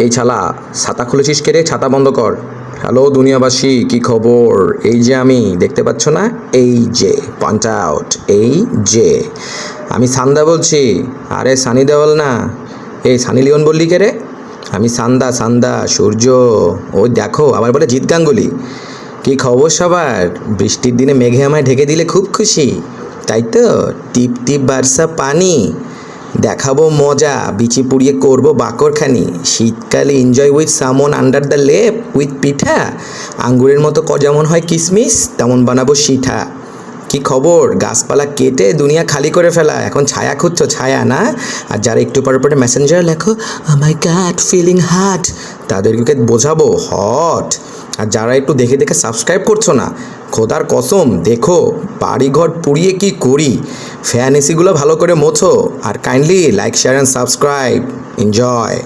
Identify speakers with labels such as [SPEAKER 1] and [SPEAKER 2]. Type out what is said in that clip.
[SPEAKER 1] এই শালা, ছাতা খুলেছিস কে রে? ছাতা বন্ধ কর। হ্যালো দুনিয়াবাসী, কি খবর? এই যে আমি, দেখতে পাচ্ছ না? এই যে পয়েন্ট আউট, এই যে আমি সান্দা বলছি। আরে সানি দেওয়াল না। এই সানি লিওন বললি কে রে? আমি সান্দা, সান্দা সূর্য। ওই দেখো, আবার বলে জিৎ গাঙ্গুলি। কি খবর সবার? বৃষ্টির দিনে মেঘে আমায় ঢেকে দিলে খুব খুশি, তাই তো? টিপ টিপ বার্ষা পানি, দেখাবো মজা, বিচি পুড়িয়ে করবো বাকরখানি। শীতকালে এনজয় উইথ সামন আন্ডার দ্য লেপ উইথ পিঠা। আঙ্গুরের মতো যেমন হয় কিসমিস, তেমন বানাবো সিঠা। কি খবর? গাছপালা কেটে দুনিয়া খালি করে ফেলা, এখন ছায়া খুঁজছো, ছায়া না? আর যারা একটু পরে পরে মেসেঞ্জার লেখো মাই গড ফিলিং হার্ট, তাদেরকে বোঝাবো হট। আর যারা একটু দেখে দেখে সাবস্ক্রাইব করছো না, খোদার কসম দেখো বাড়িঘর পুড়িয়ে কি করি। ফ্যান এসিগুলো ভালো করে মোছো, আর kindly like share and subscribe. Enjoy.